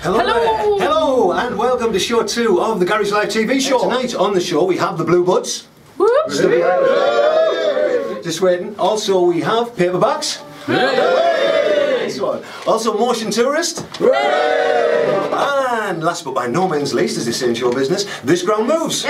Hello there. Hello and welcome to show 2 of the Gary's Live TV show. Tonight on the show we have the Bluebuds. Just waiting. Also we have Paperbacks. Nice one. Also Motion Tourist. And last but by no means least, as they say in show business, This Ground Moves.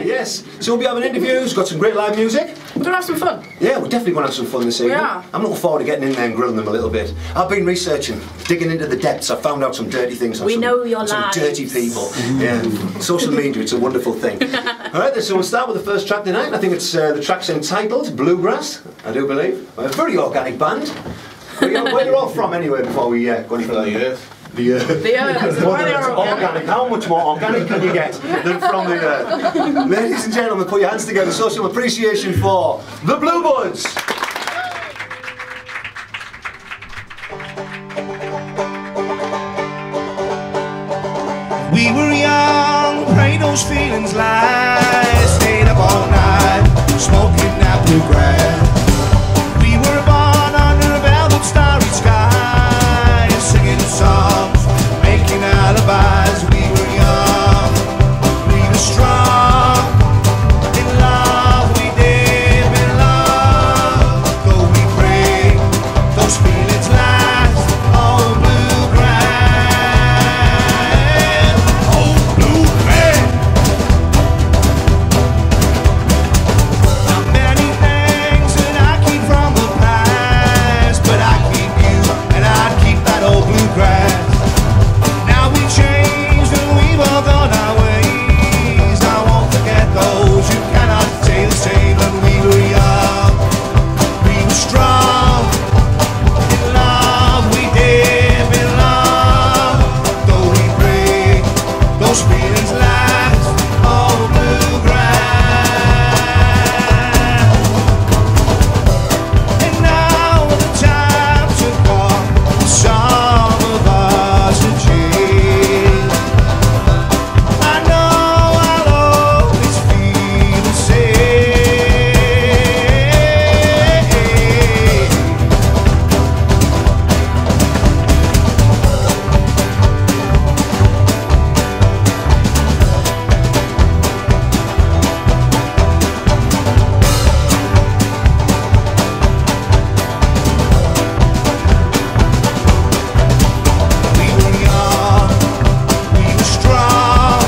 Yes. So we'll be having interviews, got some great live music. We're going to have some fun. Yeah, we're definitely going to have some fun this evening. Yeah. I'm looking forward to getting in there and grilling them a little bit. I've been researching, digging into the depths. I found out some dirty things. We know your some lives. dirty people. Yeah. Social media, it's a wonderful thing. Alright then, so we'll start with the first track tonight. I think it's the track's entitled Bluegrass, I do believe. A very organic band. Where you're all from anyway before we go any further? The Earth. The Earth. The Earth. Well, it's organic. How much more organic can you get than from the Earth? Ladies and gentlemen, put your hands together. Social appreciation for the Bluebuds. We were young, prayed those feelings lie. Stayed up all night, smoking that bluegrass. We were born under a velvet starry sky, singing songs, making alibis. We were young, we were strong. In love we did belong. Though we pray, those feelings last. Oh, bluegrass, oh, bluegrass. Now many things that I keep from the past, but I keep you and I keep that old bluegrass. Now we changed and we've all gone our ways. I won't forget those who cannot say the same. When we were young, we were strong. In love we did belong. Though we break, those feelings last. Oh, bluegrass. And now the time to come, some of us are changed. I know I'll always feel the same. We were young, we were strong.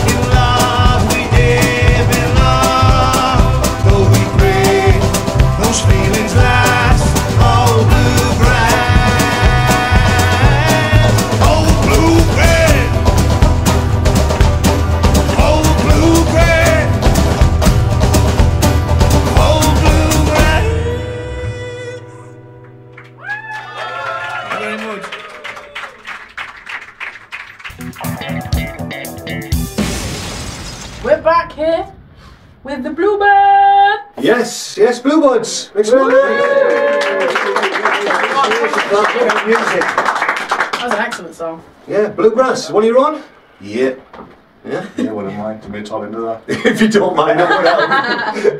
In love we did belong. Though we break, those feelings last. Oh, bluegrass, oh, bluegrass, oh, bluegrass, oh, bluegrass. Thank you very much. We're back here with the Bluebird. Yes, yes, Bluebuds. Make some noise. Music. That was an excellent song. Yeah, Bluegrass. One of your own? Yeah. Yeah. Yeah, wouldn't mind to be top into that. If you don't mind, I would help.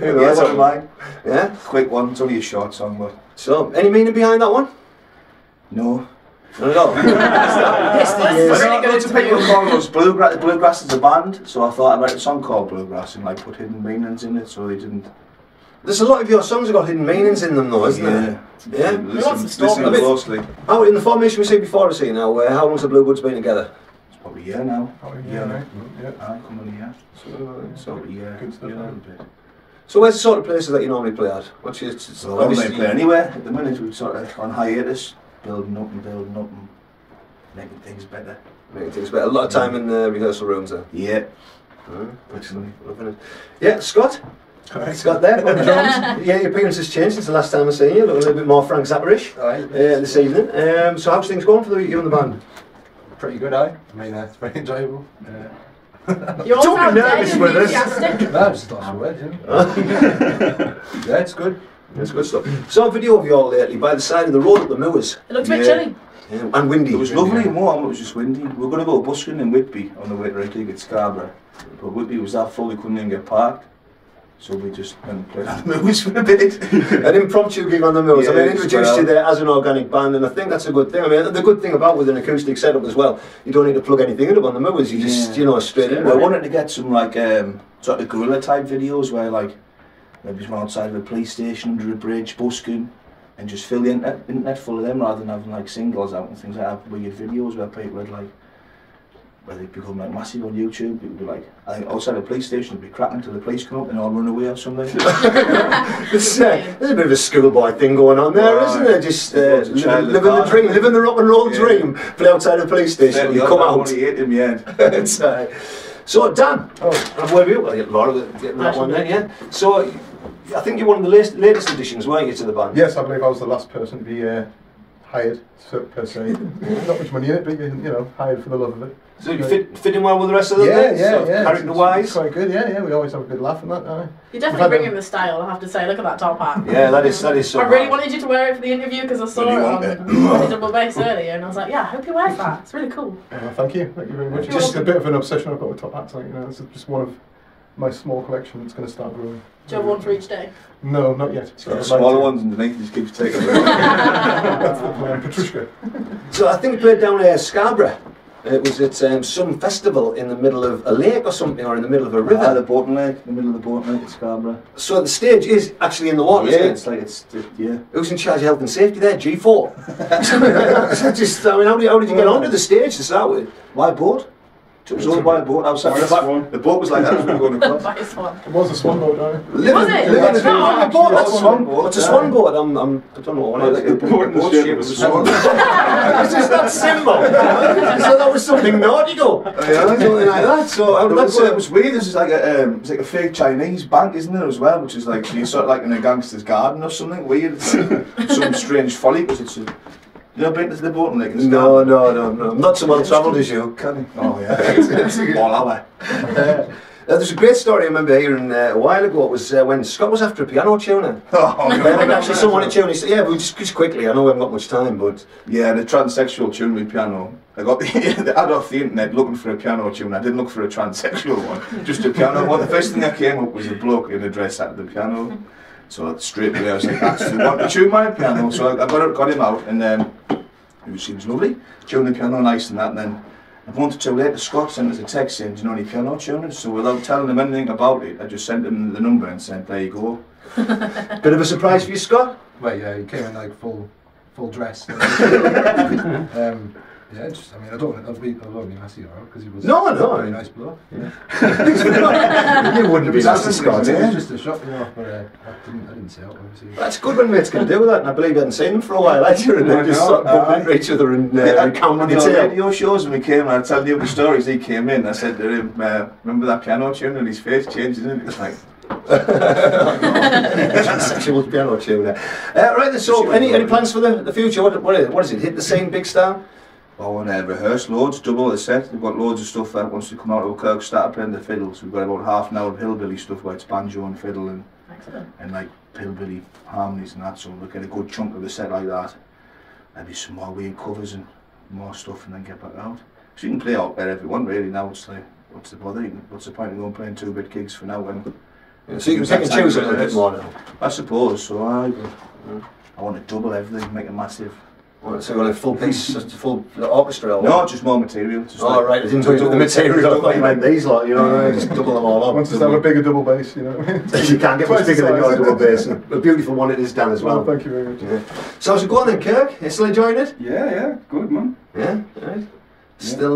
Yeah, I wouldn't mind. Yeah. Quick one, it's only a short song, but So, any meaning behind that one? no. Not at all. Lots of people call us Bluegrass. Bluegrass is a band, so I thought I'd write a song called Bluegrass and like put hidden meanings in it, so they didn't. There's a lot of your songs have got hidden meanings in them, though, isn't there? Yeah. Listen story. closely. How in the formation we see before us here now? How long's the Bluebuds been together? It's probably a year now. Yeah, right. Yeah. I'm coming here. So a year, Good stuff, a man. little bit. So where's the sort of places that you normally play at? What's your? So I don't play anywhere at the minute. We're sort of on hiatus, building up and making things better. Making things better. A lot of time in the rehearsal rooms then. Yeah. Excellent. Loving it. Yeah, Scott. Alright. Scott there on the drums. Yeah, your appearance has changed since the last time I seen you. Looking a little bit more Frank Zapperish this evening. So how's things going for you and the band? Pretty good, I mean, it's very enjoyable. You all Don't be sound nervous dead with us. enthusiastic. No, just lost my words, yeah, it's good. That's good stuff. Saw a video of you all lately by the side of the road at the Moors. It looks a bit Yeah. chilly. Yeah, and windy. It was lovely and warm, it was just windy. We were going to go busking in Whitby on the way to Redgig at Scarborough. But Whitby was that full we couldn't even get parked. So we just went and played on the moors for a bit. An impromptu gig on the moors. I Yeah, mean, it's introduced well. you there as an organic band, and I think that's a good thing. I mean, the good thing about with an acoustic setup as well, you don't need to plug anything in up on the moors. You just, you know, straight in. Well, I wanted to get some like sort of guerrilla type videos where like maybe from outside of a police station under a bridge busking, and just fill the internet full of them rather than having like singles out and things like that. Weird videos where people would like, where they become like massive on YouTube. People would be like, I think outside a police station, it'd be cracking until the police come up and all run away or something. There's a bit of a schoolboy thing going on there, isn't there? Just living the dream, living the rock and roll dream, but outside a police station, when you come out. It's, so Dan, where were you? Well, Laura, getting that one then, yeah. So I think you're one of the latest additions, weren't you, to the band? Yes, I believe I was the last person to be hired, per se. Not much money in it, but you know, hired for the love of it. So you fit in well with the rest of them? Yeah. Character-wise? It's quite good, yeah. We always have a good laugh and that. You definitely bring in the style, I have to say. Look at that top hat. Yeah, that is so I really hard. wanted you to wear it for the interview because I saw it on Double Bass earlier, and I was like, yeah, I hope you wear that. It's really cool. Thank you very much. You're Just welcome. a bit of an obsession I've got with top hats. Like, you know, it's just one of my small collection that's going to start growing. Do you have one for each day? No, not yet. Got the smaller ones underneath, just keeps taking them. That's the plan. Petrushka. So I think we played down Scarborough. It was at some festival in the middle of a lake or something, or in the middle of a river. The Bourton Lake, in the middle of the Bourton Lake at Scarborough. So the stage is actually in the water, Yeah, isn't it? it's like yeah. Who's in charge of health and safety there? G4. Just, I mean, how did you get onto the stage to start with? By boat? Took us all by a boat outside the back. The boat was like that as we were going across. By his one. It was a swan boat, no? Was it? Living No, on a boat. It's a swan boat. What's a swan boat? I don't know what it Like is. the boat in the shape of a swan. It's just that symbol. So that was something nautical. Something like that. So how did that It work? was weird. This is like it's like a fake Chinese bank, isn't it, as well? Which is like you're sort of like in a gangster's garden or something weird. It's like some strange folly because it's a. You know, been to the Bourton Lake? No. I'm not so well travelled as you. Can you? Oh yeah. All our way. There's a great story I remember hearing a while ago. It was when Scott was after a piano tuner. Oh, Actually, someone to tune. He said, "Yeah, but just quickly. I know we haven't got much time, but yeah, the transsexual tune with piano. I got the ad off the internet looking for a piano tune. I didn't look for a transsexual one, just a piano one. The first thing that came up was a bloke in a dress at the piano. So straight away I was like, that's the one to tune my piano. So I got him out, and then he was lovely, tuned the piano nice and that. And then a month or two later, Scott sent us a text saying, "Do you know any piano tuners?" So without telling him anything about it, I just sent him the number and said, "There you go." bit of a surprise for you, Scott. Well, yeah, he came in like full dress. Yeah, just, I mean, I don't want to be messy around because he was No. a very nice bloke. You wouldn't be nasty, Scott. It Eh? was just a shock, you know, but I didn't say it, obviously. That's good when mates can do that, and I believe you hadn't seen them for a while, had you? And they just sort of bumped into each other and recounting the on tale. radio shows when we came and I tell you the stories. He came in. I said to him, "Remember that piano tune?" And his face changed, didn't it? It's like. Transsexual piano tuner. Right then, so any plans for the future? What is it? Hit the scene, big star? Oh, and rehearse loads, double the set. We've got loads of stuff that once we come out of Kirk, start playing the fiddle. So we've got about half an hour of hillbilly stuff where it's banjo and fiddle and like hillbilly harmonies and that. So we'll get a good chunk of the set like that. Maybe some more weird covers and more stuff, and then get back out. So you can play out wherever you want really now. It's like, what's the bother? What's the point of going playing 2-bit gigs for now when? So you can pick and choose a little bit more now. I suppose so. I want to double everything, make a massive. So you're going to full piece, full orchestra? Or No, just more material. Just oh, right, I didn't know the material. I thought you meant these lot, you know, just double them all up. Once have a bigger double bass, you know. You can't get much bigger than your double bass. A beautiful one it is, Dan, as well. Well, thank you very much. Yeah. So how's it going then, Kirk? You still enjoying it? Yeah, good man. Yeah, right. Still,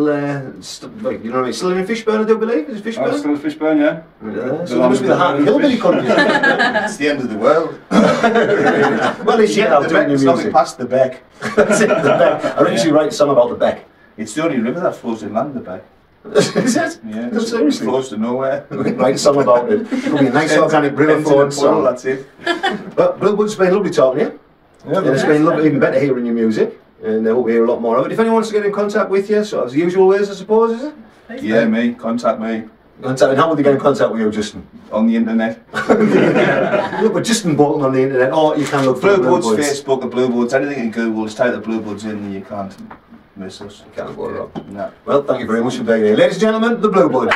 like, you know what I mean? Still in Fishburn, I do believe. Is it Fishburn? I'm still a Fishburn, yeah. So that must be the heart of hillbilly country. It's the end of the world. Well, it's shit out doing your It's nothing music. past the Beck. That's it, the Beck. I reckon you should write a song about the Beck. It's the only river that flows inland, the Beck. Is it? Yeah, No, it seriously? flows to nowhere. Write a song about it. It'll be a nice organic river Ends in flowing a puddle, song. that's it. But Bluebuds, it's been lovely talking to you. Yeah, And it's been lovely, even better hearing your music. And I hope we hear a lot more of it. If anyone wants to get in contact with you, sort of the usual ways, I suppose, is it? Yeah, me. Contact me And how would they get in contact with you, Justin? on the internet. Look for Justin Bolton on the internet, or you can look for Bluebuds, Bluebuds. Facebook, or Bluebuds, anything in Google, just type the Bluebuds in and you can't miss us. You can't go wrong. No. Well, thank you very much for being here. Ladies and gentlemen, the Bluebuds.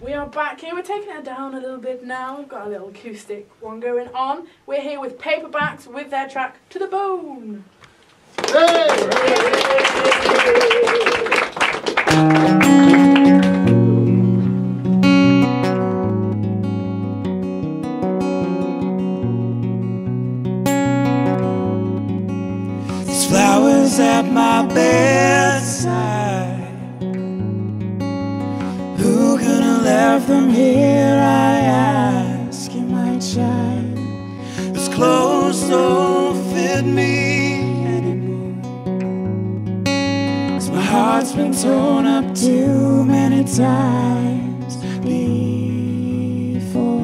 We are back here. We're taking it down a little bit now. We've got a little acoustic one going on. We're here with Paperbacks with their track To The Bone. There's flowers at my bedside. Who could have left them here, I ask you, my child. This clothes don't fit me anymore, 'cause my heart's been torn up too many times before.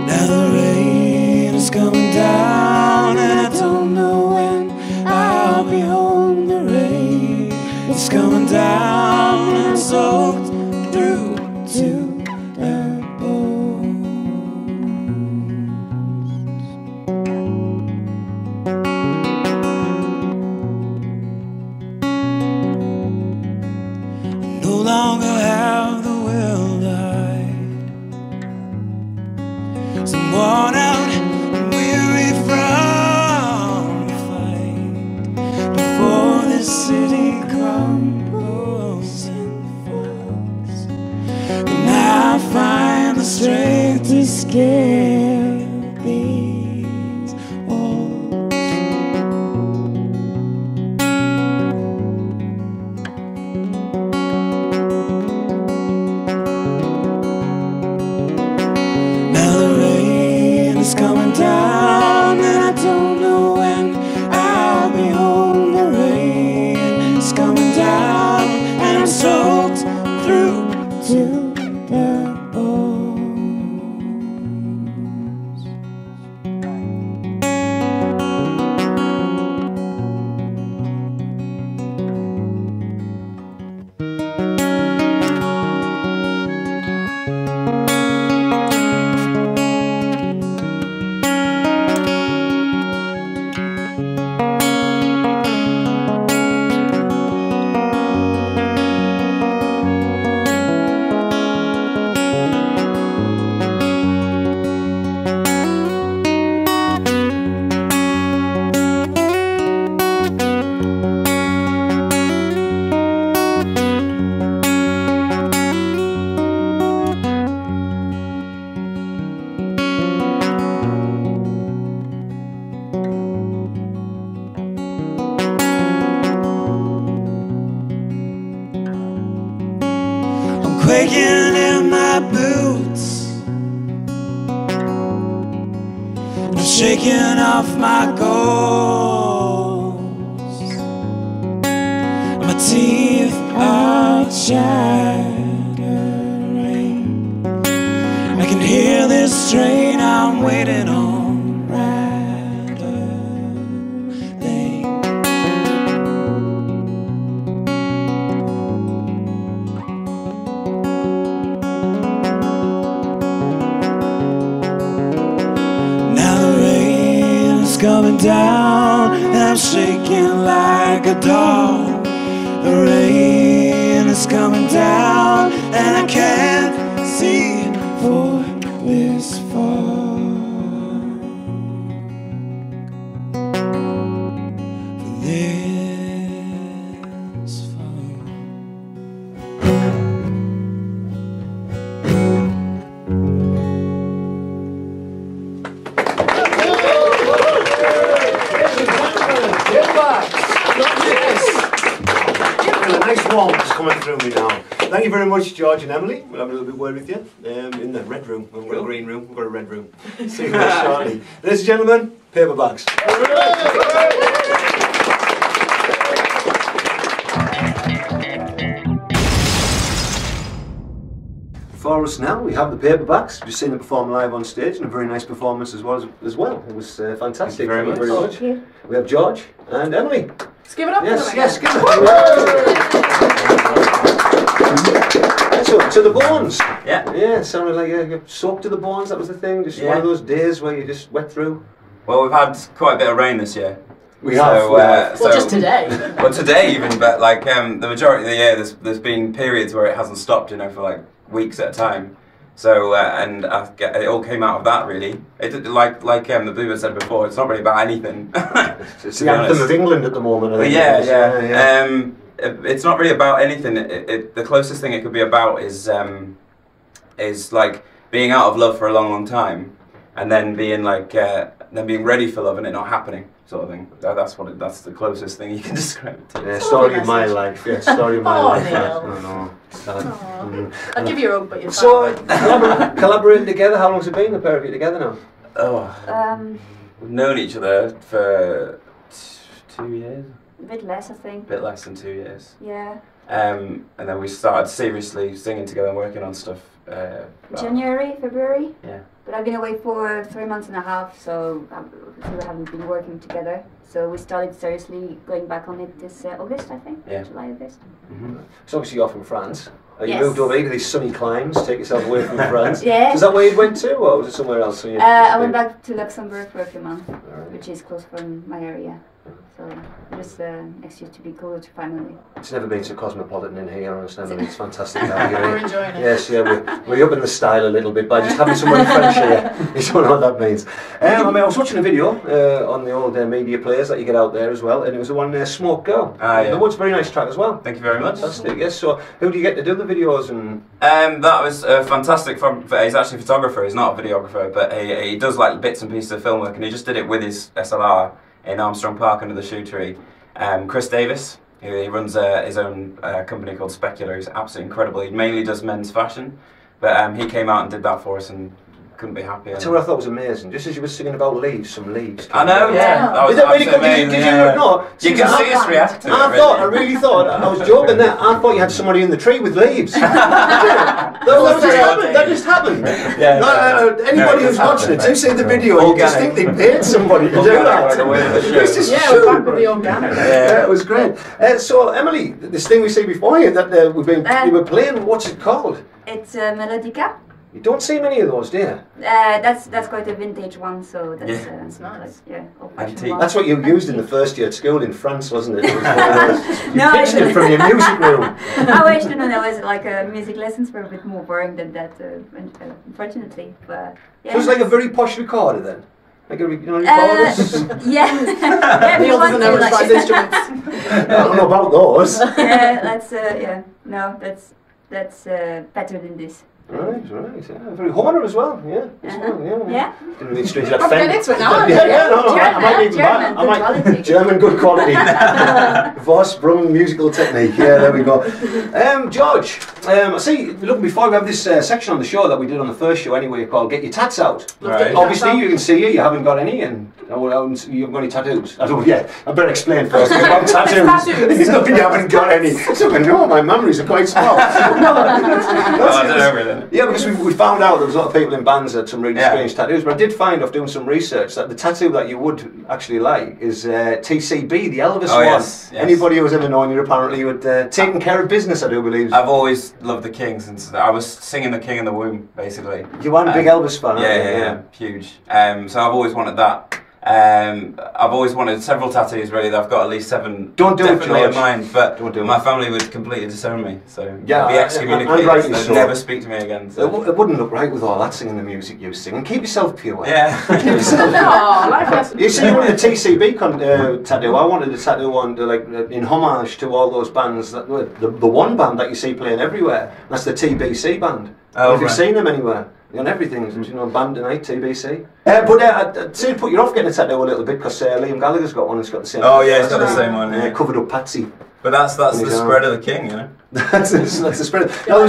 Now the rain is coming down, and I don't know when I'll be home. The rain is coming down, and I'm soaked through to the bones. I no longer have the will to hide. So I'm worn out and weary from the fight. Before this city crumbles and falls, and I find the strength to scale these walls. Now the rain is coming down, and I don't know when I'll be home. The rain is coming down, and I'm soaked through to the bones. I'm quaking in my boots, and I'm shaking off my goals, and my teeth are chattering. I can hear this train I'm waiting on rattling. Now the rain is coming down, and I'm shaking like a dog. The rain is coming down, and I can't see for this far. For this far. A nice warmth is coming through me now. Thank you very much, George and Emily. We'll have a little bit word with you in the red room. We've got a green room, we've got a red room. See you guys shortly. Ladies and gentlemen, Paperbacks. For us now, we have the Paperbacks. We've seen them perform live on stage, and a very nice performance as well. It was fantastic. Thank you very much. We have George and Emily. Let's give it up Yes, for them. yes, give it up. Right, so to the bones. Yeah. Yeah, sounded like you're soaked to the bones. That was the thing. Just one of those days where you just wet through. Well, we've had quite a bit of rain this year. We have. Well, just today. Well, today even, but like the majority of the year, there's been periods where it hasn't stopped, you know, for like weeks at a time. So and it all came out of that really. It like the Bluebuds said before, it's not really about anything. It's the anthem of England at the moment. I think. Yeah. It's not really about anything. The closest thing it could be about is like being out of love for a long, long time, and then being like then being ready for love and it not happening, sort of thing. That's the closest thing you can describe it to. Yeah, story of my life. Yeah, story of my life. Neil. I know. I'll give you a hug, but you're So collaborating together. How long's it been? The pair of you together now? Oh. We've known each other for 2 years. A bit less, I A think. bit less than 2 years. Yeah. And then we started seriously singing together and working on stuff. January, February. Yeah. But I've been away for 3 months and a half, so we haven't been working together. So we started seriously going back on it this August, I think. Yeah. July, August. So obviously you're from France. You Yes. moved over here to these sunny climes, take yourself away from France. Yeah. Is that where you went to, or was it somewhere else? So I went back to Luxembourg for a few months, which is close from my area. So just excuse to be closer to family. It's never been so cosmopolitan in here, honestly. I mean, it's fantastic to have you We're here. enjoying it. Yes, yeah, we're up in the style a little bit by just having someone in French here. You don't know what that means. I mean, I was watching a video on the old media players that you get out there as well, and it was the one Smoke Go. Yeah. The one's a very nice track as well. Thank you very much. Fantastic, yes. So, who do you get to do the videos and? That was fantastic. He's actually a photographer. He's not a videographer, but he does like bits and pieces of film work, and he just did it with his SLR in Armstrong Park under the shoe tree. Chris Davis, he runs his own company called Specular. He's absolutely incredible. He mainly does men's fashion, but he came out and did that for us and couldn't be happier. That's what I thought was amazing. Just as you were singing about leaves, some leaves. I know, yeah. That was Is that really good? amazing. Did you know? You can see us react to it. I really thought, I was joking there, I thought you had somebody in the tree with leaves. That just happened. Yeah. Anybody who's watching it, do see the video, you just think they paid somebody to do that. Yeah, we're back with the organic. Yeah, it was great. So, Emily, this thing we see before you that you were playing, what's it called? It's Melodica. You don't see many of those, do you? That's quite a vintage one, so that's It's nice. Antique. That's what you used in the first year at school in France, wasn't it? It was one of those, you No, pitched it from your music room. I wish to know that was like music lessons were a bit more boring than that, unfortunately. But yeah. So it's like a very posh recorder then? Like a recorders? Yeah. Yeah, Neil doesn't know like, his instruments. I don't know about those. yeah, that's no, that's better than this. Right. Yeah. Very Horner as well, yeah. Yeah. Didn't really strange that I'm getting into it now. I might even buy it. German, good quality. German good quality. Voss-Brung musical technique. Yeah, there we go. George, I see, look, before we have this section on the show that we did on the first show anyway, called Get Your Tats Out. Right. Obviously, you can see you haven't got any, and you haven't got any tattoos. I better explain first about tattoos. No, you haven't got any. So, no, my memories are quite small. Yeah, because we found out there was a lot of people in bands that had some really strange tattoos, but I did find off doing some research that the tattoo that you would actually like is TCB, the Elvis one. Yes. Anybody who's ever known you apparently would taking care of business, I do believe. I've always loved the King since I was singing the King in the womb, basically. You weren't a big Elvis fan, Yeah, huge. So I've always wanted that. I've always wanted several tattoos really. That I've got at least 7. Don't do it, definitely George. in mind, but Don't do it. my family would completely disown me, so Yeah, be excommunicated. and rightly They'd so. never speak to me again. So. It wouldn't look right with all that singing the music you sing. And keep yourself pure. Yeah. Keep yourself pure. Oh, life lesson. You see, you wanted a TCB tattoo. I wanted a tattoo on in homage to all those bands that the one band that you see playing everywhere. That's the TBC band. Oh, Have you right. seen them anywhere? On everything, band tonight, TBC. But I'd say put you off getting a tattoo a little bit because Liam Gallagher's got one. It's got the same. Oh yeah, it's got the same one. Yeah. Covered up Patsy. But that's the His arm. spread of the King, you know. That's the spread. Now,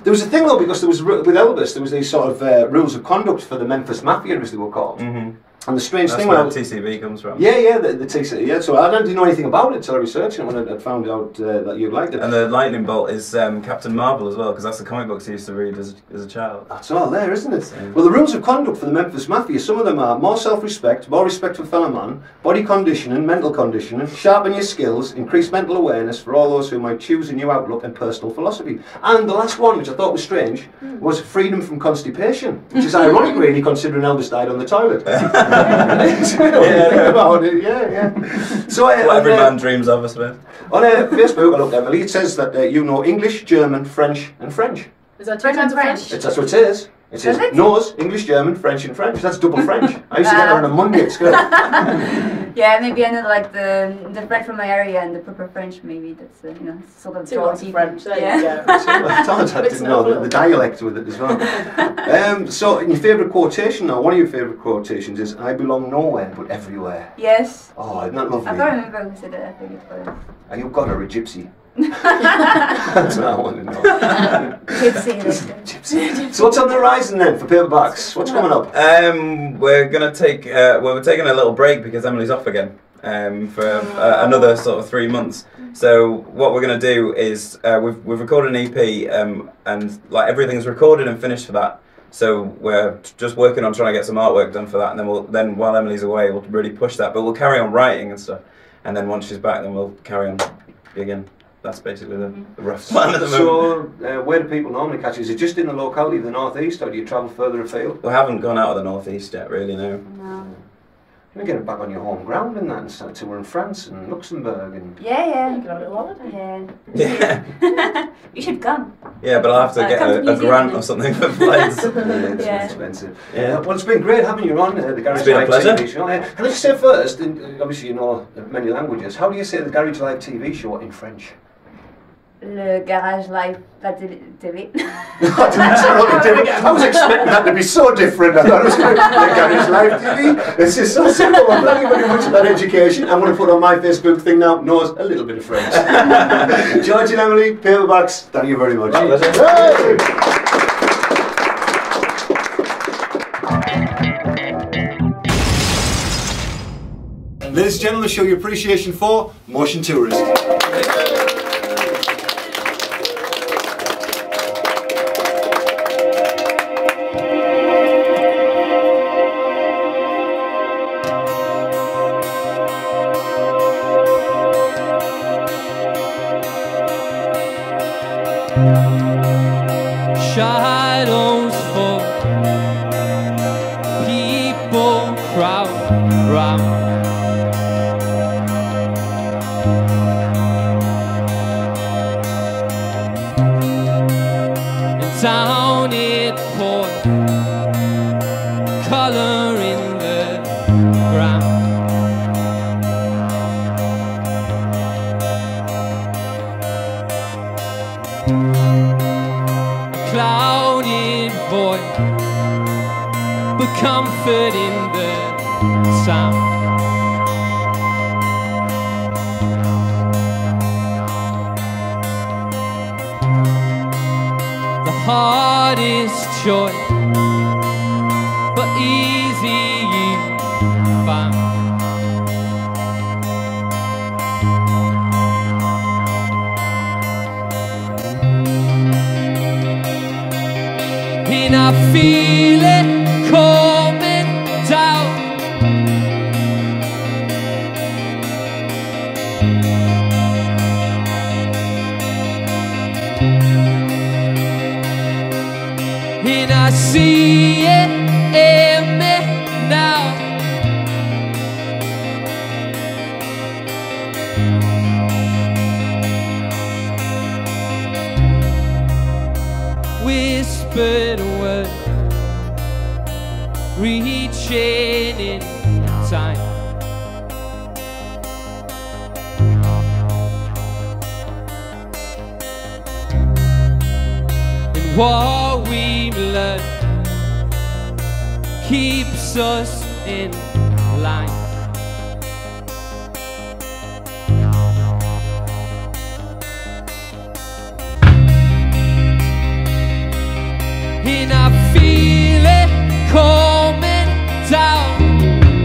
there was a thing though, because there was with Elvis, there was these sort of rules of conduct for the Memphis Mafia, as they were called. Mm-hmm. And the strange That's thing where when TCB comes from. yeah, the TCB, yeah. So I didn't know anything about it until I researched it when I'd found out that you liked it. And the lightning bolt is Captain Marvel as well, because that's the comic books I used to read as a child. That's all there, isn't it? Well, the rules of conduct for the Memphis Mafia, some of them are more self-respect, more respect for fellow man, body conditioning, mental conditioning, sharpen your skills, increase mental awareness for all those who might choose a new outlook and personal philosophy. And the last one, which I thought was strange, was freedom from constipation, which is ironic, really, considering Elvis died on the toilet. Yeah. So What every man dreams of, I suppose. On Facebook, I looked, Emily, it says that you know English, German, French and French. Is that two kinds of French? That's what it says. It says knows English, German, French and French. That's double French. I used to get that on a Monday at school. Yeah, maybe I know like the French from my area and the proper French. Maybe that's you know sort of Two lots of French. There you go. I didn't know the dialect with it as well. So, in your favourite quotation now, one of your favourite quotations is "I belong nowhere but everywhere." Yes. Oh, isn't that lovely? I can't remember who said it. I think it was. Are you God or a gypsy? That's what I want to know. Gypsy. So what's on the horizon then for Paperbacks? What's coming up? We're gonna take. We're taking a little break because Emily's off again for another sort of 3 months. So what we're gonna do is we've recorded an EP and like everything's recorded and finished for that. So we're just working on trying to get some artwork done for that, and then while Emily's away, we'll really push that. But we'll carry on writing and stuff, and then once she's back, then we'll carry on again. That's basically the rough plan at the moment. So, where do people normally catch you? Is it just in the locality of the northeast, or do you travel further afield? We haven't gone out of the northeast yet, really, no. No. You're getting back on your home ground and that, and start to we're in France and Luxembourg and. Yeah. You can have a little holiday. Yeah. You should come. Yeah, but I'll have to get come to a New grant Zealand. or something for flights. Yeah. Expensive. Yeah. Well, it's been great having you on the Garage It's been a Live pleasure. TV show. Can I just say first, obviously you know many languages, how do you say the Garage Live TV show in French? Le Garage Live TV. I was expecting that to be so different. I thought it was going to be the Garage Live TV. It's just so simple. I'm not very much of that education. I'm going to put on my Facebook thing now, knows a little bit of French. George and Emily, Paperbacks, thank you very much. Ladies and gentlemen, show your appreciation for motion tourism. Shadows fall, people crowd round. And down it poured, color in the ground. Clouded void, but comfort in the sound. The hardest choice, but easy you found. And I feel it coming down. And I see it in me now. Whispered word, reaching in time. And what we've learned keeps us in line. And I feel it coming down.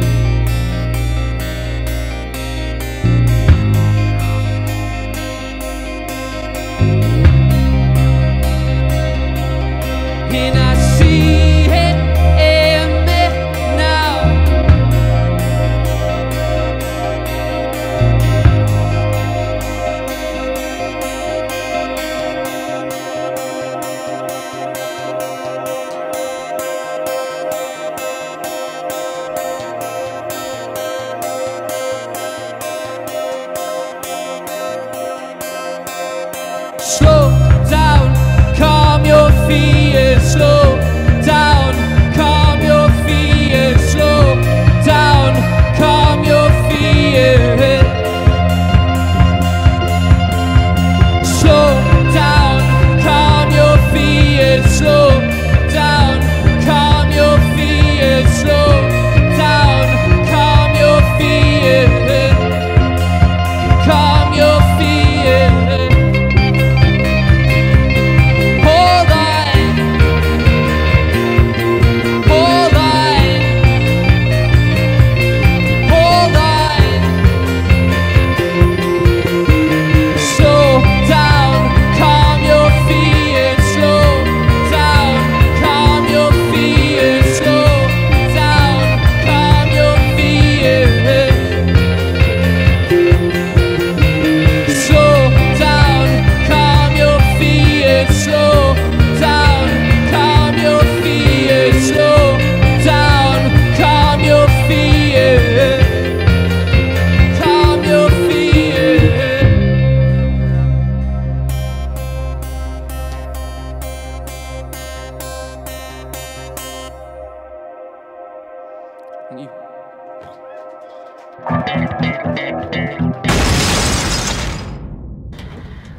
Thank you.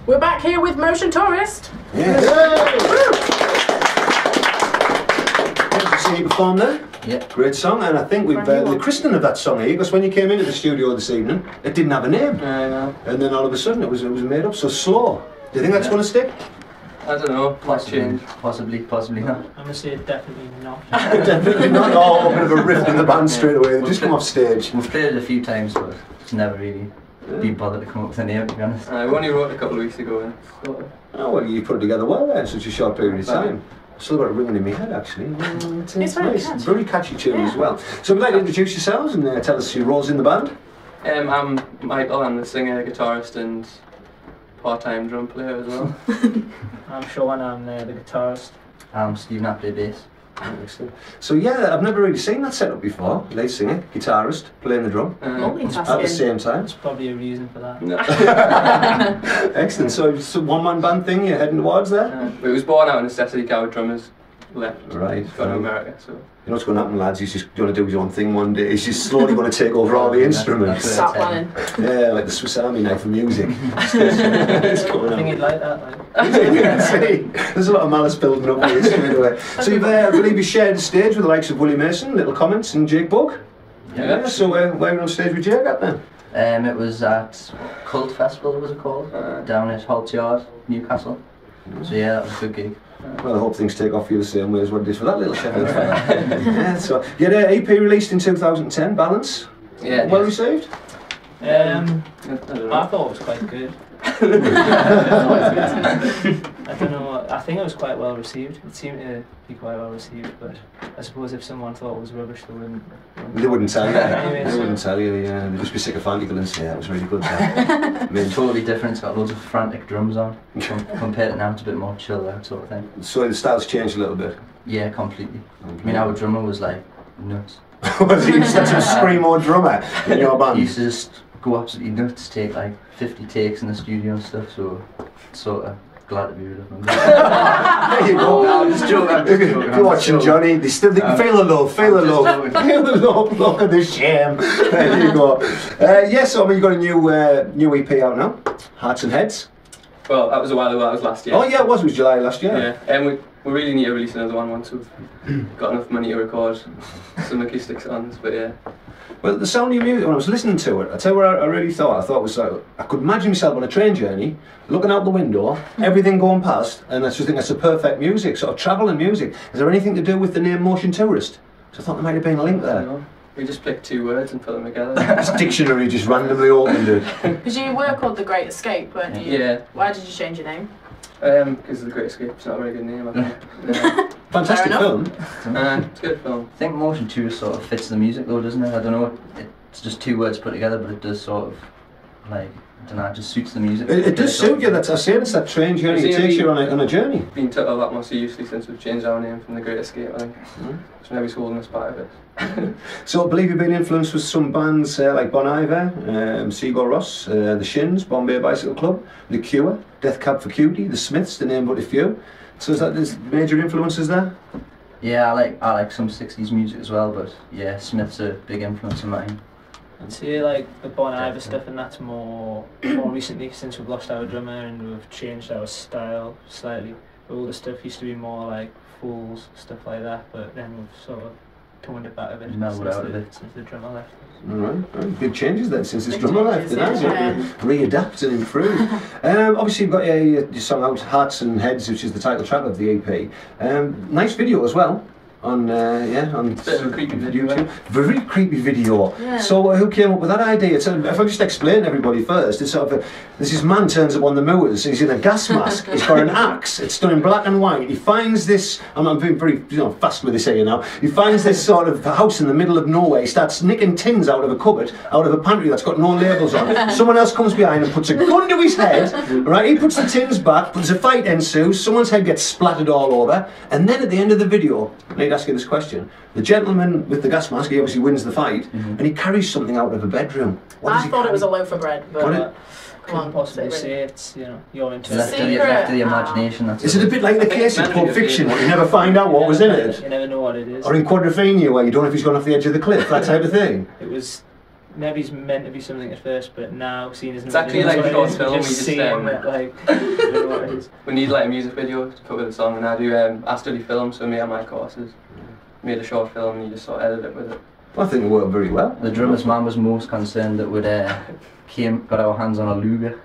We're back here with Motion Tourist. Yes. Good to see you perform there. Yeah. Great song, and I think we've the christening of that song here, because when you came into the studio this evening, it didn't have a name. I know. And then all of a sudden it was made up. So Slow. Do you think that's going to stick? I don't know. Possibly not. I'm gonna say definitely not. Definitely not. Oh, a bit of a rift in the band straight away. They just come off stage. We've played it a few times, but it's never really been bothered to come up with a name, to be honest. We only wrote it a couple of weeks ago. Oh, well, you put it together well there in such a short period of time. Still got it ringing in my head, actually. It's very nice. catchy. Very catchy tune as well. So would you like to introduce yourselves and tell us your roles in the band? I'm Michael. I'm the singer, guitarist, and part-time drum player as well. I'm Sean. I'm the guitarist. I'm Stephen. I play bass. Excellent. So yeah, I've never really seen that setup before. Lead singer, guitarist, playing the drum at the same time. There's probably a reason for that. No. Excellent. So it's a one-man band thing you're heading towards there? It was born out of necessity. Our drummers left. Right. Gone to America. So. You know what's going to happen, lads? He's just going to do his own thing one day. He's just slowly going to take over all the instruments. Start planning. Yeah, like the Swiss Army knife for music. It's going I think on. he'd like that. See, there's a lot of malice building up here straight away. So you've, I believe you shared the stage with the likes of Willie Mason, Little Comments and Jake Bug. Yeah. So where were you on stage with Jake at then? It was at Cult Festival, was it called? Down at Holt Yard, Newcastle. So yeah, that was a good gig. Well, I hope things take off for you the same way as what it is for that little Sheffield fan. Yeah, so you had an EP released in 2010, Balance. Yeah. Well received? I thought it was quite good. I don't know. I think it was quite well received. It seemed to be quite well received, but I suppose if someone thought it was rubbish, they wouldn't. They wouldn't tell you. Anyways. They wouldn't tell you. Yeah, they'd just be sycophantical and say, "Yeah, it was really good." I mean, Totally different. It's got loads of frantic drums on. Compared to now, it's a bit more chilled out sort of thing. so the style's changed a little bit. Yeah, completely. I mean, our drummer was like nuts. Was he such a screamo drummer in your He band? used to just go absolutely nuts, take like 50 takes in the studio and stuff, so sort of glad to be rid of him. There you go. No, I'm just joking. If you're watching Johnny, they can feel the love, feel the love, feel the love, look at the shame. There you go. Yes, I mean, you've got a new EP out now, Hearts and Heads. Well, that was a while ago. That was last year. Oh yeah, it was July last year. Yeah, and we really need to release another one once we've got enough money to record some acoustic songs. But yeah. Well, the sound of your music, when I was listening to it, I tell you what I really thought. I thought it was like, I could imagine myself on a train journey, looking out the window, everything going past, and I just think that's the perfect music, sort of travelling music. Is there anything to do with the name Motion Tourist? So I thought there might have been a link there. No, we just picked two words and put them together. This dictionary just randomly opened it. Because you were called The Great Escape, weren't you? Yeah. Why did you change your name? Because The Great Escape is not a very good name, I think. Yeah. Fantastic film. It's a good film. I think Motion Tourist sort of fits the music though, doesn't it? I don't know, it's just two words put together, but it does sort of, like, I don't know, it just suits the music. It does suit you, that's I say, it's that train journey, it takes you on a journey. Been took a lot more seriously since we've changed our name from The Great Escape, I think. So maybe it's holding us back a bit. So I believe you've been influenced with some bands like Bon Iver, Sigur Rós, The Shins, Bombay Bicycle Club, The Cure, Death Cab for Cutie, The Smiths, to name but a few. So is that there's major influences there? Yeah, I like some 60s music as well, but yeah, Smith's a big influence of mine. I'd say like the Bon Iver stuff, and that's more recently since we've lost our drummer and we've changed our style slightly. All the stuff used to be more like Fools, stuff like that, but then we've sort of toned it back a bit Mellowed out a bit. since the drummer left. Alright, big changes then since this Big drummer left, changes, readapt and improve. Obviously you've got your song out, Hearts and Heads, which is the title track of the EP. Nice video as well. On Bit of a creepy video. YouTube. Very creepy video. Yeah. So who came up with that idea? So if I just explain to everybody first, it's sort of this man turns up on the moors. He's in a gas mask. He's got an axe. It's done in black and white. He finds this. I'm being pretty fast with this here now. He finds this sort of house in the middle of nowhere. He starts nicking tins out of a cupboard, out of a pantry that's got no labels on. Someone else comes behind and puts a gun to his head. Right? He puts the tins back. There's a fight ensues. Someone's head gets splattered all over. And then at the end of the video, hate asking this question. The gentleman with the gas mask, he obviously wins the fight, and he carries something out of a bedroom. What does I he thought carry? it was a loaf of bread, but What come on, possibly say say it's, you know, your Left interpretation. to the imagination. That's Is it a bit like the case in Pulp Fiction, where you never find out what was in it? You never know what it is. Or in Quadrophenia, where you don't know if he's gone off the edge of the cliff, that type of thing? It was maybe it's meant to be something at first, but now seeing as It's actually like a short film. We just just seeing it, like, you know what it is. we need like a music video to cover the song, and I study film, so me and my courses made a short film, and you just sort of edit it with it. I think it worked very well. The drummer's man was most concerned that we'd got our hands on a Luger.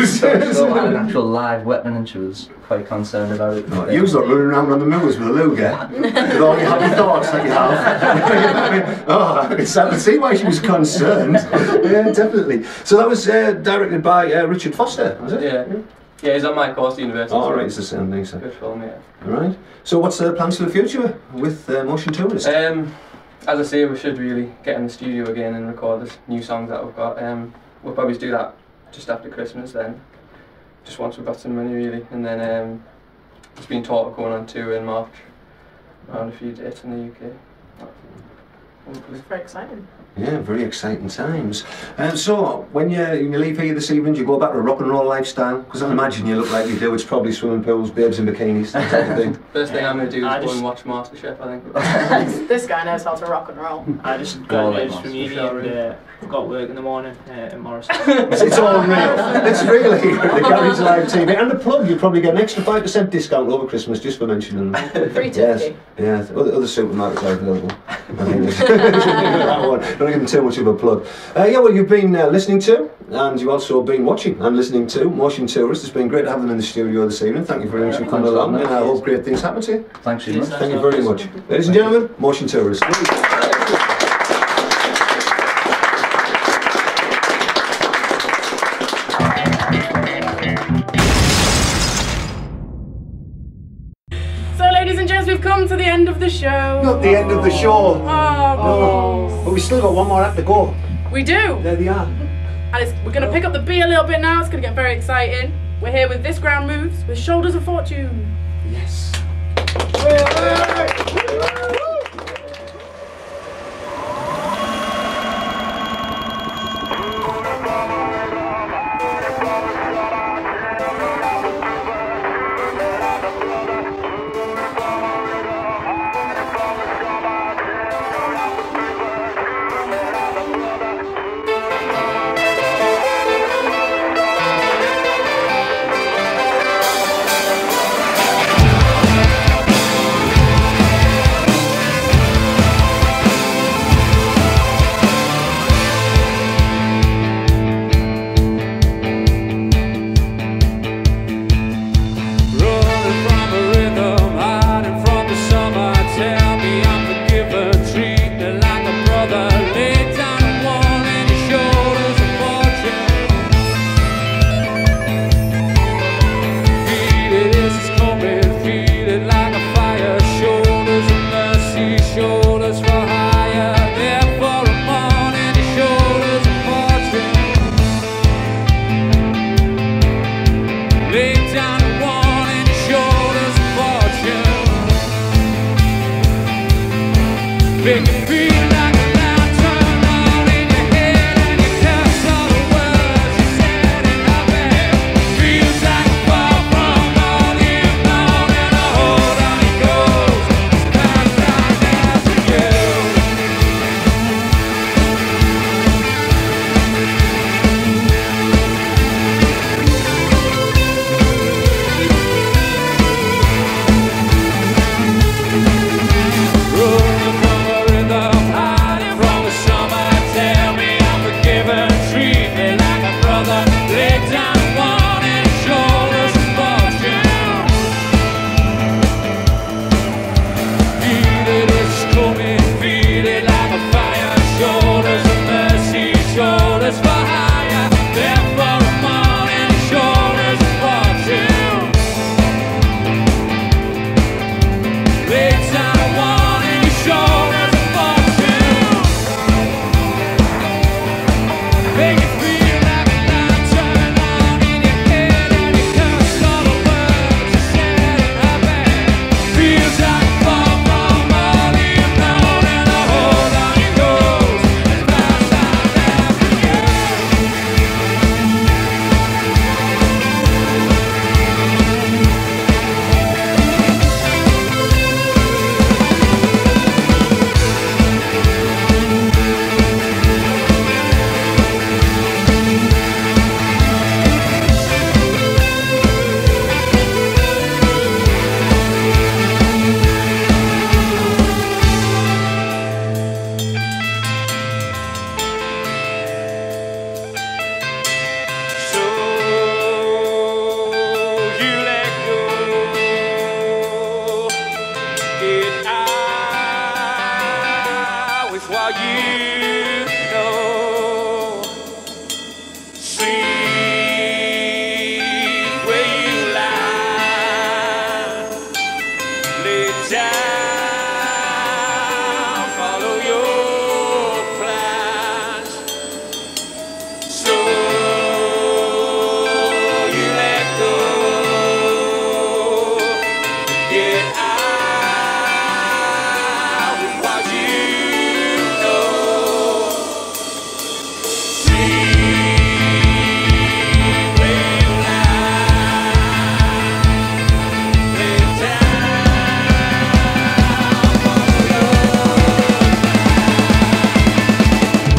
So an actual live weapon, and she was quite concerned about it. You was not running around on the moors with a Luger, with all your happy thoughts that you have. I can see why she was concerned. Yeah, definitely. So that was directed by Richard Foster, was it? Yeah, he's on my course at university. Oh, right, it's the same thing. So. Good film, yeah. Right. So what's the plans for the future with Motion Tourist? As I say, we should really get in the studio again and record this new songs that we've got. We'll probably do that just after Christmas then, just once we've got some money really, and then it's been talk of going on tour in March, around a few dates in the UK. Hopefully. It's very exciting. Yeah, very exciting times. So, when you leave here this evening, do you go back to a rock and roll lifestyle? Because I imagine you look like you do. It's probably swimming pools, babes in bikinis, that type of thing. First thing I'm going to do is go and watch MasterChef, I think. This guy knows how to rock and roll. I just graduated from uni and got work in the morning at Morris. It's all real. It's really the Garage Live TV. And the plug, you probably get an extra 5% discount over Christmas just for mentioning them. Free turkey. Yes, yeah. Other supermarkets are available. I think that one. Don't give them too much of a plug. Yeah, well, you've been listening to, and you've also been watching and listening to Motion Tourist. It's been great to have them in the studio this evening. Thank you very much for coming along, and I hope great things happen to you. Thanks very much. Thank you very much. Ladies and gentlemen, Motion Tourist. We've come to the end of the show. Not the end of the show. Oh, but we still got one more act to go. We do. There they are. And we're going to pick up the beat a little bit now. It's going to get very exciting. We're here with This Ground Moves with Shoulders of Fortune. Yes. Rolling from a rhythm. while you know. Sleep where you lie. Lay down, follow your plans. So you let go. Get out while you know. Sleep where you lie. Lay down, follow your plans.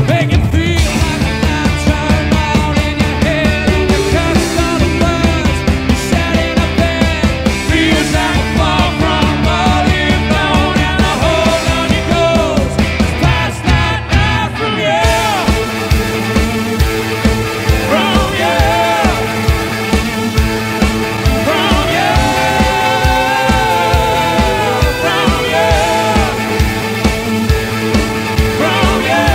Make it feel like a night turn on in your head. The cuts on the words you said in a bed. Feels like a fall from all you've known, and the hold on you goes past that night from you. From you. From you. From you. From you.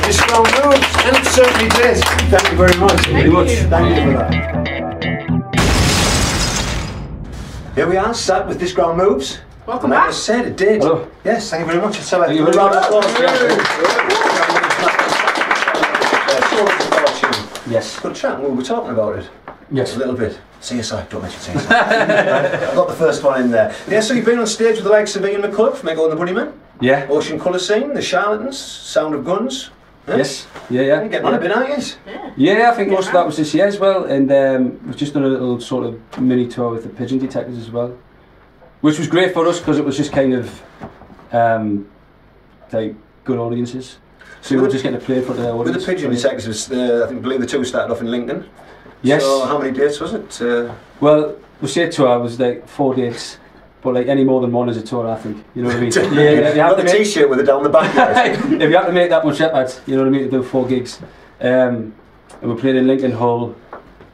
This round moves, and it certainly did. Thank you very much. Thank you. Thank you for that. Here we are, sat with This Ground Moves. Welcome And like I back. said, it did. Hello. Yes, thank you very much. Let's have a Thank you very round of much. applause. Yes. Good chat, we were talking about it. Yes. A little bit. CSI, don't mention CSI. I got the first one in there. Yeah, so you've been on stage with the likes of Ian McCullough from Echo and the Bunnymen, Yeah. Ocean Colour Scene, The Charlatans, Sound of Guns. Yeah? Yes. Yeah, yeah. You're getting on a bit, aren't you? Yeah, I think most of that was this year as well, and we've just done a little sort of mini tour with the Pigeon Detectives as well, which was great for us because it was just kind of like good audiences. So we were just getting to play in front of their With audience. the Pigeon Detectives, I believe the two started off in Lincoln. Yes. So how many dates was it? Well, we say tour was like 4 dates, but like any more than one is a tour, I think. You know what I mean? You got the T-shirt with it down the back. If you have to make that much effort, you know what I mean, to do 4 gigs. And we played in Lincoln Hull,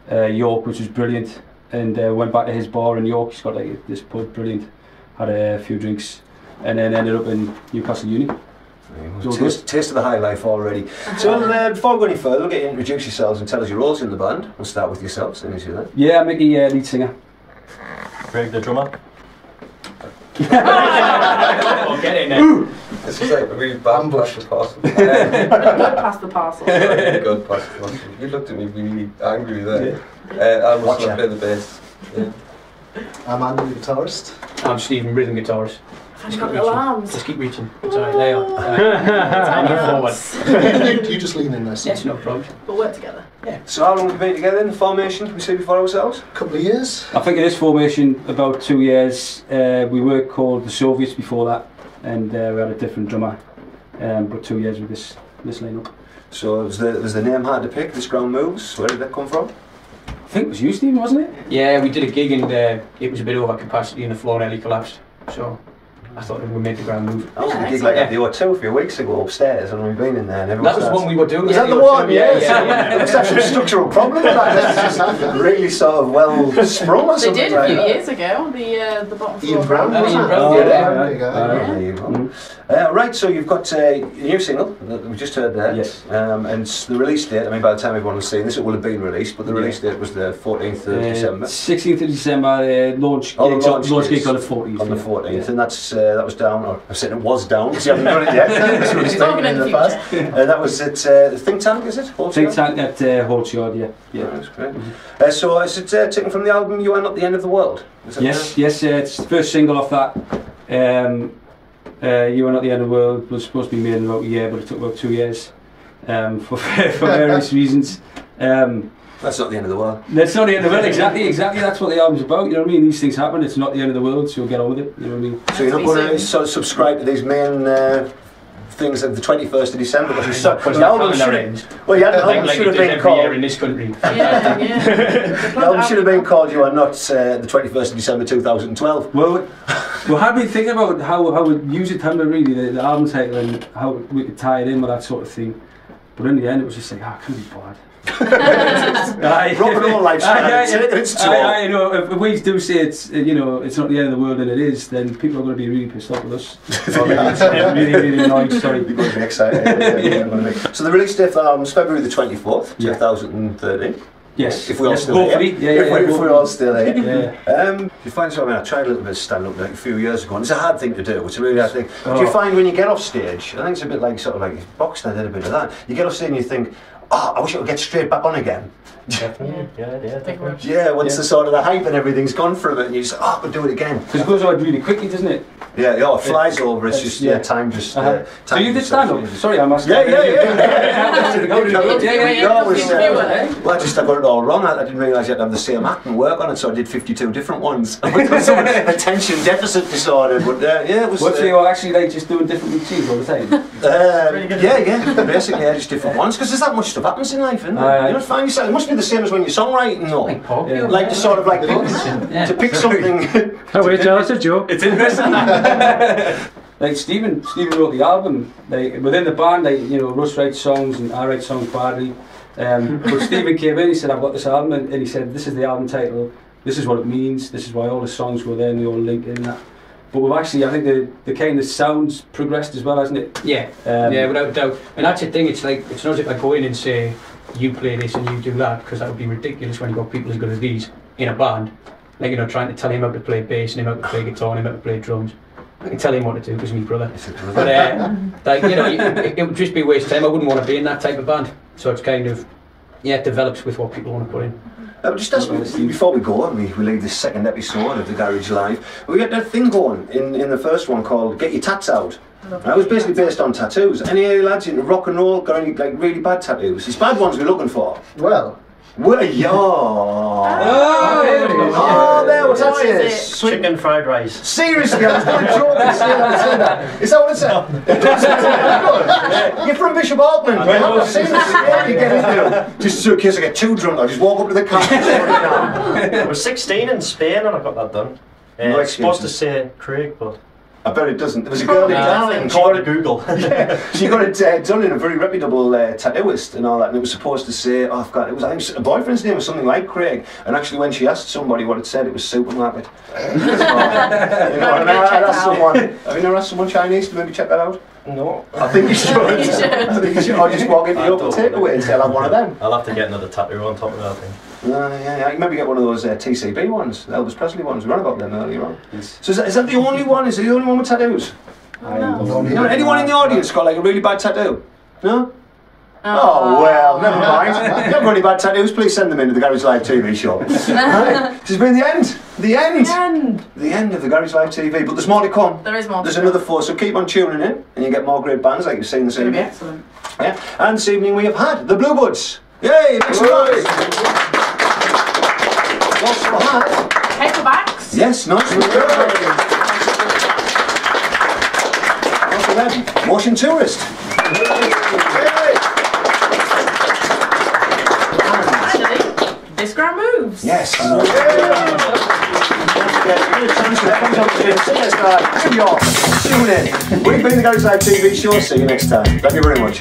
York, which was brilliant, and went back to his bar in York. He's got like this pub, brilliant. Had a few drinks, and then ended up in Newcastle Uni. Taste of the high life already. So before we go any further, we'll get you to introduce yourselves and tell us your roles in the band. We'll start with yourselves, and you that. Yeah, Mickey, lead singer. Greg, the drummer. Oh, get in there. This is like a really bad pass the parcel. Good past the parcel. Good pass the parcel. You looked at me really angry there. I'm Russell, I play the bass. Yeah. I'm Andy, the guitarist. I'm Stephen, rhythm guitarist. I've got the alarms. Just keep reaching. Sorry, there you are. You just lean in there. Yes, no problem. We'll work together. Yeah. So how long have you been together in the formation we see before ourselves? A couple of years. I think in this formation about 2 years. We were called the Soviets before that, and we had a different drummer. But 2 years with this lineup. So was the name hard to pick? This Ground Moves. Where did that come from? I think it was you, Stephen, wasn't it? Yeah, we did a gig and it was a bit over capacity and the floor nearly collapsed. So I thought we made the ground move. I was at a gig like that the O2 a few weeks ago upstairs, and we've been in there. And everyone That was the one we were doing. Was yeah, that the O2, one? Yeah. There was actually a structural problem with that. It's just really sort of well sprung or They something. did a like few that. years ago, the bottom floor. Ian Brown. program. There you go. Right, so you've got a new single that we just heard there. Yes. And the release date, I mean, by the time everyone was seeing this, it will have been released, but the release date was the 14th of December. 16th of December, launch Oh, the gig launch gig is on the 14th. On the 14th, and that was down, or I said it was down, because you haven't done it yet. That's what it's Talking taken in the past. future. That was at Think Tank, is it? Think Tank at Holtsyard, yeah. Yeah, that's great. So is it taken from the album You Are Not the End of the World? Is that Yes, it's the first single off that. You Are Not the End of the World was supposed to be made in about a year, but it took about 2 years for various reasons. That's not the end of the world. That's not the end of the world, exactly. That's what the album's about, you know what I mean? These things happen, it's not the end of the world, so you'll get on with it, you know what I mean? So you're not going to sort of subscribe to these main things like the 21st of December? Because the album should have been called... in this country. The album should have been called You Are Not the 21st of December 2012. Well, we had been thinking about how we'd use it, hadn't we, really, the album title, and how we could tie it in with that sort of thing. But in the end, it was just like, it couldn't be bad. Rock and roll lifestyle. You know, if we do say it's it's not the end of the world and it is, then people are going to be really pissed off with us. really annoyed. Sorry. You're going to be excited. So the release date for the album is February the 24th, 2013. Yes. If we're all still here. If we're all still here. Yeah. You find something, I tried a little bit of stand-up like a few years ago, and it's a hard thing to do, it's a really hard thing. Do you find when you get off stage, I think it's a bit like sort of like boxing, I did a bit of that, you get off stage and you think, oh, I wish I could get straight back on again. Definitely, definitely. Yeah, once the sort of the hype and everything's gone from it, and you just, I could do it again. Because it goes on really quickly, doesn't it? Yeah, it flies over, it's just, time just... So you did stand-up? Sorry, I'm asking. Well, I got it all wrong. I didn't realise you had to have the same act and work on it, so I did 52 different ones. Attention deficit disorder, but it was... So you're actually like just doing different routines all the time? Basically, just different ones, because there's that much stuff happens in life, isn't there? You don't find yourself, it must be the same as when you're songwriting, though. Like to sort of like to pick something... Oh wait, that's a joke. It's interesting. Like Stephen wrote the album. Like within the band, Russ writes songs and I write songs badly. But Stephen came in. He said, "I've got this album," and he said, "This is the album title. This is what it means. This is why all the songs were there and they all link in that." But we've actually, I think the kind of sounds progressed as well, hasn't it? Yeah, without doubt. And that's the thing. It's not as if I go in and say, "You play this and you do that," because that would be ridiculous when you've got people as good as these in a band. Like, trying to tell him how to play bass and him how to play guitar and him how to play drums. I can tell him what to do because he's my brother. But it would just be a waste of time. I wouldn't want to be in that type of band. So it's kind of, it develops with what people want to put in. Just ask me, before we go and we leave this second episode of the Garage Live, we got that thing going in the first one called Get Your Tats Out. It was basically based on tattoos. Any of you lads into rock and roll got any like really bad tattoos? It's bad ones we're looking for. Well, yeah. There was that. Chicken fried rice. Seriously, I was going to joke and say that. Is that what it said? You're from Bishop Auckland. I haven't seen this. You get into. Just in case I get too drunk, I just walk up to the car. I was 16 in Spain and I got that done. It's supposed to say Craig, but I bet it doesn't. There was a girl in Darling. She got it Google. She got it done in a very reputable tattooist and all that, and it was supposed to say, I think a boyfriend's name was something like Craig, and actually when she asked somebody what it said, it was supermarket. Have you never asked someone Chinese to maybe check that out? No. I think you should. I think you should. Or just walk into the open takeaway and say, I'll have one of them. I'll have to get another tattoo on top of that, I think. Yeah, maybe get one of those TCB ones, the Elvis Presley ones. We ran about them earlier on. Yes. So is that the only one? Is it the only one with tattoos? No. Anyone in the audience got like a really bad tattoo? No? Oh well, never mind. If you have got any bad tattoos, please send them into the Garage Live TV show. Right. This has been the end. The end of the Garage Live TV. But there's more to come. There is more. There's another 4, so keep on tuning in, and you get more great bands like you've seen this evening. Excellent. Yeah. And this evening we have had the Bluebuds. Yay! Make some noise. Also had Paperbacks. Yes, nice. Also then, Motion Tourist. This ground moves. Yes. Tune in. We've been the Garage Live TV show. See you next time. Thank you very much.